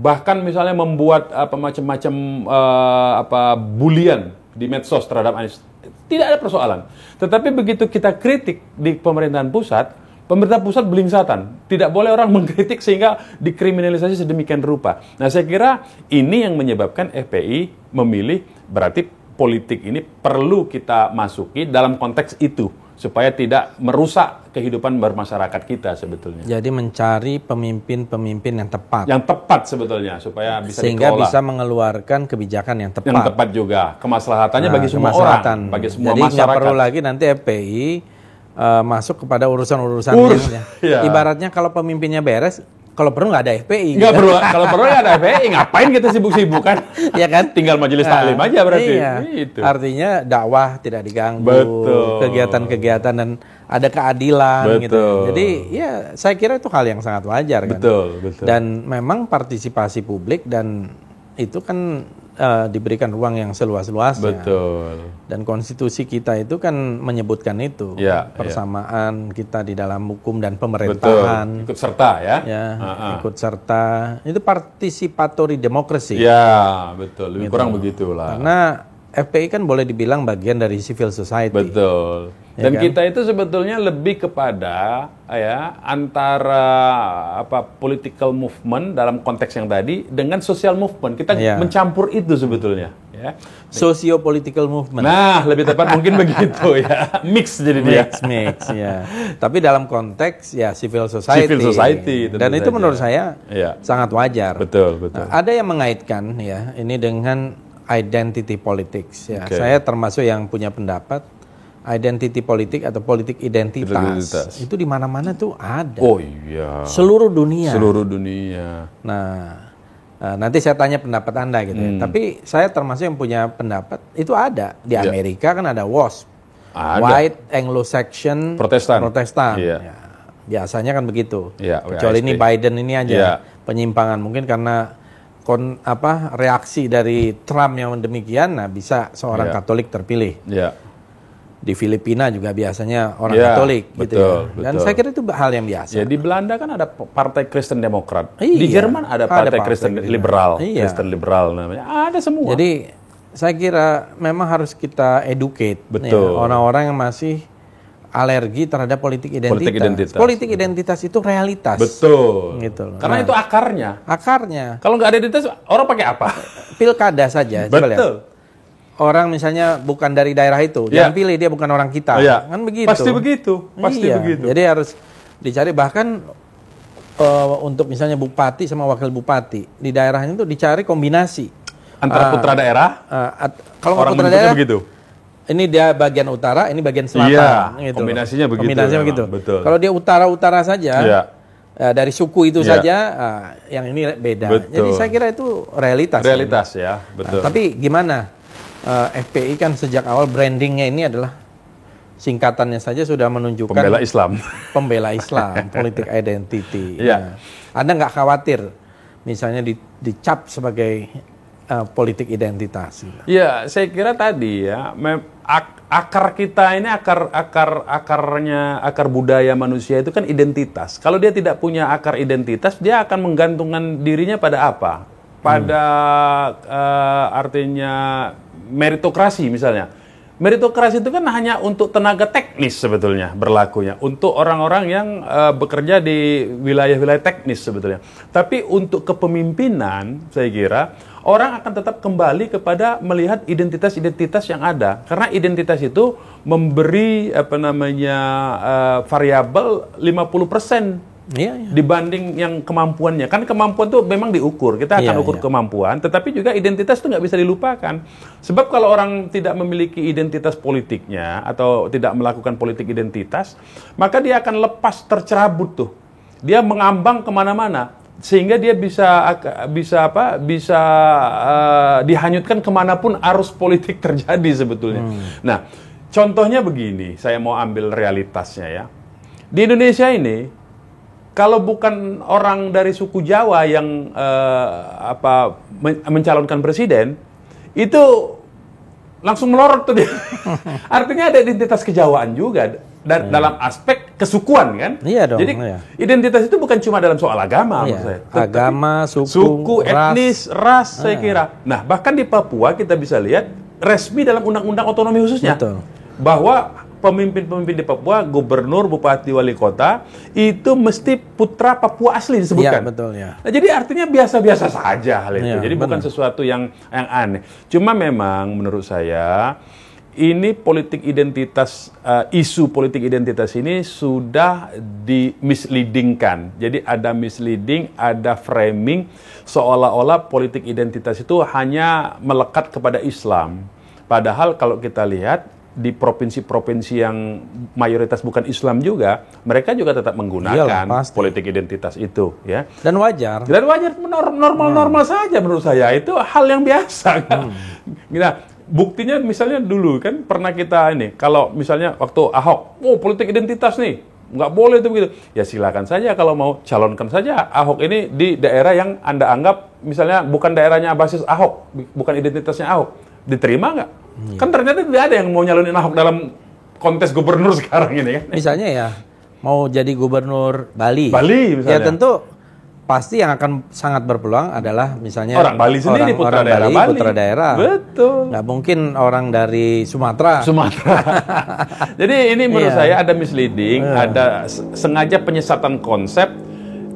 Bahkan misalnya membuat macam-macam bulian di medsos terhadap Anies. Tidak ada persoalan. Tetapi begitu kita kritik di pemerintahan pusat, pemerintah pusat belingsatan. Tidak boleh orang mengkritik sehingga dikriminalisasi sedemikian rupa. Nah saya kira ini yang menyebabkan FPI memilih, berarti politik ini perlu kita masuki dalam konteks itu, supaya tidak merusak kehidupan bermasyarakat kita sebetulnya. Jadi mencari pemimpin-pemimpin yang tepat. Yang tepat sebetulnya, supaya bisa sehingga dikelola. bisa mengeluarkan kebijakan yang tepat. Yang tepat juga. Kemaslahatannya bagi semua orang, bagi semua jadi masyarakat. Jadi nggak perlu lagi nanti FPI masuk kepada urusan-urusan ibaratnya kalau pemimpinnya beres, kalau perlu nggak ada FPI. Nggak perlu, kalau perlu nggak ada FPI, ngapain kita sibuk-sibuk kan? Ya kan? Tinggal majelis taklim aja berarti. Iya. Gitu. Artinya dakwah tidak diganggu, betul. Kegiatan-kegiatan dan ada keadilan betul. gitu. Jadi ya saya kira itu hal yang sangat wajar kan. Betul. Dan memang partisipasi publik dan itu kan diberikan ruang yang seluas-luasnya. Betul. Dan konstitusi kita itu kan menyebutkan itu. Persamaan kita di dalam hukum dan pemerintahan. Betul. Ikut serta ya. Ikut serta. Itu participatory democracy. Ya, betul. Lebih kurang begitulah. Karena FPI kan boleh dibilang bagian dari civil society. Betul. Dan kita itu sebetulnya lebih kepada ya antara political movement dalam konteks yang tadi dengan social movement. Kita mencampur itu sebetulnya ya. Socio-political movement. Nah, lebih tepat mungkin begitu ya. Mix jadi dia. Mix ya. Tapi dalam konteks ya civil society. Civil society. Dan itu menurut saya sangat wajar. Betul. Nah, ada yang mengaitkan ya ini dengan identity politics ya. Saya termasuk yang punya pendapat identity politik atau politik identitas itu di mana-mana tuh ada. Oh iya. Seluruh dunia. Nah, nanti saya tanya pendapat Anda gitu ya. Tapi saya termasuk yang punya pendapat itu ada di Amerika kan ada WASP, White Anglo-Saxon Protestan. Ya, biasanya kan begitu. Kecuali ini Biden ini aja penyimpangan mungkin karena reaksi dari Trump yang demikian, nah bisa seorang Katolik terpilih. Di Filipina juga biasanya orang Katolik gitu ya. Dan saya kira itu hal yang biasa. Ya, di Belanda kan ada Partai Kristen Demokrat. Di Jerman ada Partai Kristen Liberal. Kristen Liberal namanya. Ada semua. Jadi saya kira memang harus kita educate orang-orang yang masih alergi terhadap politik identitas. Politik identitas itu realitas. Betul. Gitu loh. Karena itu akarnya. Kalau nggak ada identitas, orang pakai apa? Pilkada saja. Coba lihat. Orang misalnya bukan dari daerah itu, jangan pilih, dia bukan orang kita, kan begitu. Pasti begitu. Jadi harus dicari bahkan untuk misalnya bupati sama wakil bupati di daerahnya itu dicari kombinasi antara putra daerah. Kalau orang putra daerah begitu. Ini dia bagian utara, ini bagian selatan. Gitu. Kombinasinya begitu. Betul. Kalau dia utara saja. Dari suku itu saja, yang ini beda. Betul. Jadi saya kira itu realitas. Ya, betul. Tapi gimana? FPI kan sejak awal brandingnya ini adalah singkatannya saja sudah menunjukkan pembela Islam, politik identity. Anda nggak khawatir misalnya dicap sebagai politik identitas? Ya, saya kira tadi ya akar kita ini akar budaya manusia itu kan identitas. Kalau dia tidak punya akar identitas, dia akan menggantungkan dirinya pada apa? Pada artinya meritokrasi misalnya. Meritokrasi itu kan hanya untuk tenaga teknis sebetulnya berlakunya. Untuk orang-orang yang bekerja di wilayah-wilayah teknis sebetulnya. Tapi untuk kepemimpinan saya kira orang akan tetap kembali kepada melihat identitas-identitas yang ada. Karena identitas itu memberi variabel 50%. Dibanding yang kemampuannya. Kan kemampuan itu memang diukur. Kita akan ukur kemampuan, tetapi juga identitas itu nggak bisa dilupakan. Sebab kalau orang tidak memiliki identitas politiknya atau tidak melakukan politik identitas, maka dia akan lepas tercerabut tuh. Dia mengambang kemana-mana sehingga dia bisa dihanyutkan kemanapun arus politik terjadi sebetulnya. Nah, contohnya begini, saya mau ambil realitasnya ya. Di Indonesia ini kalau bukan orang dari suku Jawa yang mencalonkan presiden, itu langsung melorot tuh dia. Artinya ada identitas kejawaan juga dalam aspek kesukuan kan. Jadi identitas itu bukan cuma dalam soal agama, menurut saya. Agama, suku, etnis, ras, saya kira. Nah, bahkan di Papua kita bisa lihat resmi dalam undang-undang otonomi khususnya bahwa pemimpin-pemimpin di Papua, gubernur, bupati, wali kota, itu mesti putra Papua asli disebutkan. Nah, jadi artinya biasa-biasa saja hal itu. Jadi bukan sesuatu yang aneh. Cuma memang menurut saya, ini politik identitas, isu politik identitas ini sudah misleadingkan. Jadi ada misleading, ada framing, seolah-olah politik identitas itu hanya melekat kepada Islam. Padahal kalau kita lihat, di provinsi-provinsi yang mayoritas bukan Islam juga, mereka juga tetap menggunakan politik identitas itu, ya. Dan wajar. Normal saja menurut saya. Itu hal yang biasa. Nah, buktinya misalnya dulu kan pernah kita ini, kalau misalnya waktu Ahok, politik identitas nih, nggak boleh itu begitu. Ya silakan saja kalau mau calonkan saja Ahok ini di daerah yang Anda anggap misalnya bukan daerahnya basis Ahok, bukan identitasnya Ahok. Diterima nggak? Kan ternyata tidak ada yang mau nyalonin Ahok dalam kontes gubernur sekarang ini kan. Misalnya ya, mau jadi gubernur Bali. Misalnya. Ya tentu pasti yang akan sangat berpeluang adalah misalnya orang Bali sendiri, putra daerah Bali, Bali. putra daerah. Betul. Nggak mungkin orang dari Sumatera. Jadi ini menurut saya ada misleading, ada sengaja penyesatan konsep,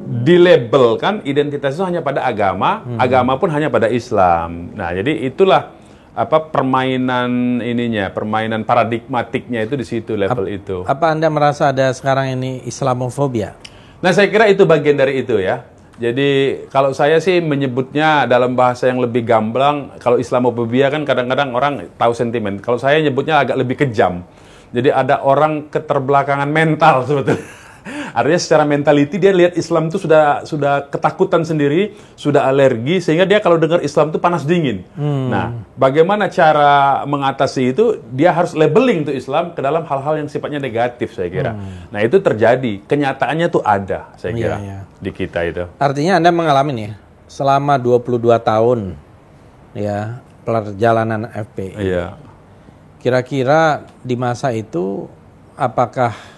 dilabelkan identitas itu hanya pada agama, agama pun hanya pada Islam. Nah, jadi itulah permainan ininya, permainan paradigmatiknya itu di situ level itu. Apa Anda merasa ada sekarang ini Islamofobia? Nah, saya kira itu bagian dari itu ya. Jadi kalau saya sih menyebutnya dalam bahasa yang lebih gamblang, kalau Islamofobia kan kadang-kadang orang tahu sentimen. Kalau saya nyebutnya agak lebih kejam. Jadi ada orang keterbelakangan mental sebetulnya. Artinya secara mentality dia lihat Islam itu sudah ketakutan sendiri, sudah alergi, sehingga dia kalau dengar Islam itu panas dingin. Nah, bagaimana cara mengatasi itu? Dia harus labeling tuh Islam ke dalam hal-hal yang sifatnya negatif, saya kira. Nah, itu terjadi. Kenyataannya tuh ada, saya kira, di kita itu. Artinya Anda mengalami nih, selama 22 tahun ya perjalanan FPI. Iya. Kira-kira di masa itu apakah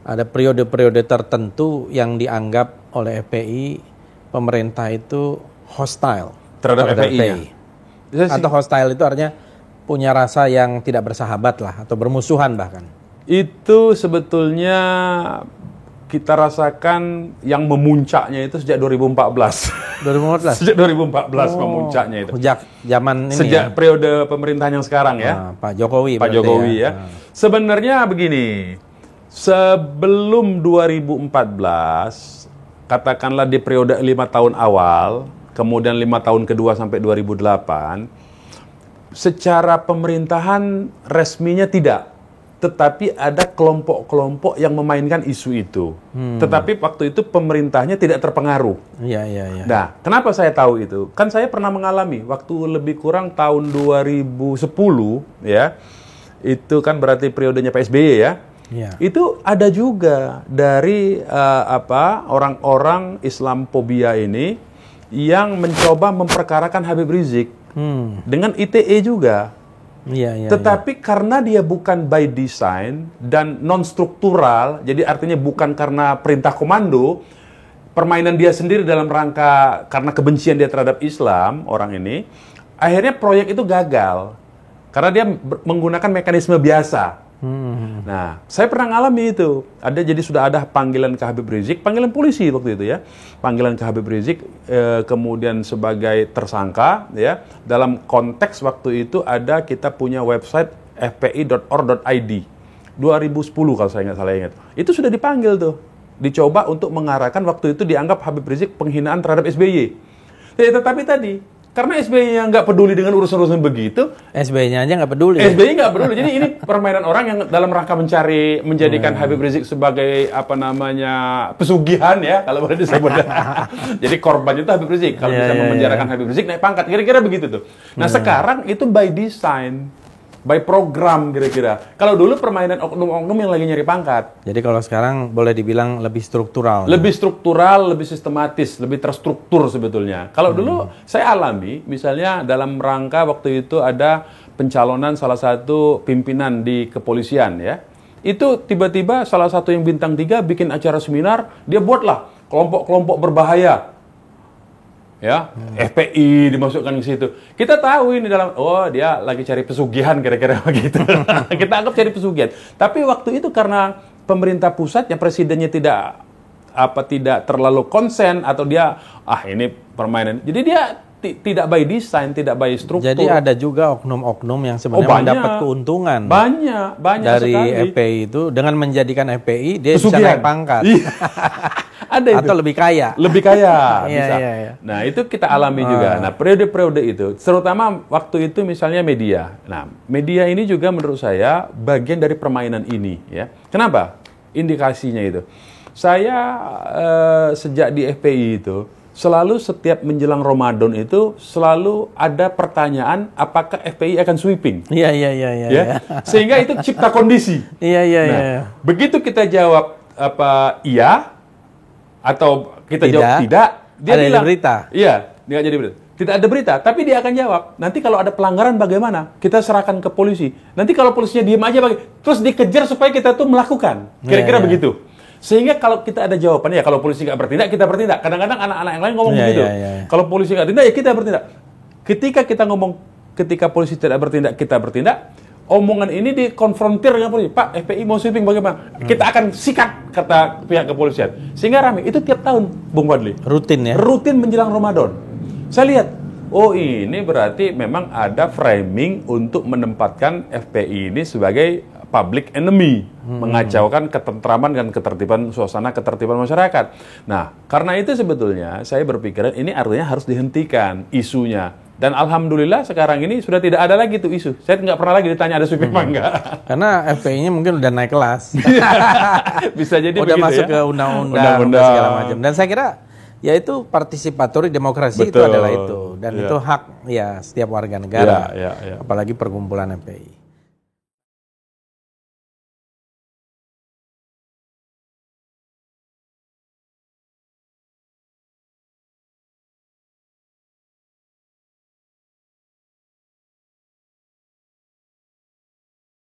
ada periode-periode tertentu yang dianggap oleh FPI pemerintah itu hostile terhadap FPI-nya? Atau hostile itu artinya punya rasa yang tidak bersahabat lah atau bermusuhan bahkan. Itu sebetulnya kita rasakan yang memuncaknya itu sejak 2014. 2014? Sejak 2014 memuncaknya itu. Sejak zaman ini sejak periode pemerintahan yang sekarang ya. Pak Jokowi. Pak Jokowi ya. Sebenarnya begini. Sebelum 2014, katakanlah di periode 5 tahun awal, kemudian 5 tahun kedua sampai 2008, secara pemerintahan resminya tidak. Tetapi ada kelompok-kelompok yang memainkan isu itu. Tetapi waktu itu pemerintahnya tidak terpengaruh. Iya. Nah, kenapa saya tahu itu? Kan saya pernah mengalami, waktu lebih kurang tahun 2010, ya, itu kan berarti periodenya Pak SBY ya. Ya. Itu ada juga dari orang-orang Islamfobia ini yang mencoba memperkarakan Habib Rizik dengan ITE juga. Tetapi karena dia bukan by design dan non struktural, jadi artinya bukan karena perintah komando, permainan dia sendiri dalam rangka karena kebencian dia terhadap Islam orang ini, akhirnya proyek itu gagal karena dia menggunakan mekanisme biasa. Nah, saya pernah ngalami itu. Jadi sudah ada panggilan ke Habib Rizik, panggilan polisi waktu itu ya, panggilan ke Habib Rizik, kemudian sebagai tersangka ya. Dalam konteks waktu itu ada kita punya website fpi.or.id 2010 kalau saya nggak salah ingat. Itu sudah dipanggil tuh, dicoba untuk mengarahkan waktu itu dianggap Habib Rizik penghinaan terhadap SBY. Tetapi tadi karena SBY-nya nggak peduli dengan urusan-urusan begitu. SBY-nya aja nggak peduli. SBY nggak peduli. Jadi ini permainan orang yang dalam rangka menjadikan Habib Rizik sebagai pesugihan ya, kalau boleh disebut. Jadi korbannya itu Habib Rizik. Kalau bisa memenjarakan Habib Rizik naik pangkat. Kira-kira begitu tuh. Nah sekarang itu by design, by program kira-kira. Kalau dulu permainan oknum-oknum yang lagi nyari pangkat. Jadi kalau sekarang boleh dibilang lebih struktural. Lebih struktural, lebih sistematis, lebih terstruktur sebetulnya. Kalau dulu saya alami, misalnya dalam rangka waktu itu ada pencalonan salah satu pimpinan di kepolisian ya. Itu tiba-tiba salah satu yang bintang 3 bikin acara seminar, dia buatlah kelompok-kelompok berbahaya. Ya, FPI dimasukkan ke situ. Kita tahu ini dia lagi cari pesugihan kira-kira begitu. Kita anggap cari pesugihan. Tapi waktu itu karena pemerintah pusatnya, presidennya tidak terlalu konsen atau dia ini permainan. Jadi dia tidak by design, tidak by struktur. Jadi ada juga oknum-oknum yang sebenarnya mendapat keuntungan. Banyak dari sekali. FPI itu dengan menjadikan FPI dia pesugihan. Bisa naik pangkat. Ada itu. Atau lebih kaya. Lebih kaya, bisa. Iya. Nah, itu kita alami juga. Nah, periode-periode itu, terutama waktu itu misalnya media. Nah, media ini juga menurut saya bagian dari permainan ini. Ya. Kenapa? Indikasinya itu. Saya sejak di FPI itu, selalu setiap menjelang Ramadan itu, selalu ada pertanyaan apakah FPI akan sweeping. Iya. Sehingga itu cipta kondisi. Iya. Begitu kita jawab iya, atau kita jawab tidak, dia ada bilang berita. Iya, dia jadi berita. Tidak ada berita, tapi dia akan jawab. Nanti kalau ada pelanggaran bagaimana? Kita serahkan ke polisi. Nanti kalau polisinya diam aja terus dikejar supaya kita tuh melakukan. Kira-kira begitu. Sehingga kalau kita ada jawabannya, ya kalau polisi nggak bertindak, kita bertindak. Kadang-kadang anak-anak yang lain ngomong begitu. Kalau polisi nggak bertindak, ya kita bertindak. Ketika kita ngomong, ketika polisi tidak bertindak, kita bertindak, omongan ini dikonfrontir dengan polisi. Pak, FPI mau sweeping bagaimana? Kita akan sikat, kata pihak kepolisian. Sehingga ramai. Itu tiap tahun, Bung Fadli. Rutin ya? Rutin menjelang Ramadan. Saya lihat, oh ini berarti memang ada framing untuk menempatkan FPI ini sebagai public enemy, mengacaukan ketentraman dan ketertiban, suasana ketertiban masyarakat. Nah, karena itu sebetulnya saya berpikiran ini artinya harus dihentikan isunya. Dan alhamdulillah sekarang ini sudah tidak ada lagi tuh isu. Saya nggak pernah lagi ditanya ada sweeping apa enggak. Karena FPI-nya mungkin udah naik kelas. Bisa jadi udah begitu masuk ya? ke undang-undang segala macam. Dan saya kira ya itu partisipatory demokrasi. Betul. Itu adalah itu. Dan itu hak ya setiap warga negara. Apalagi perkumpulan FPI.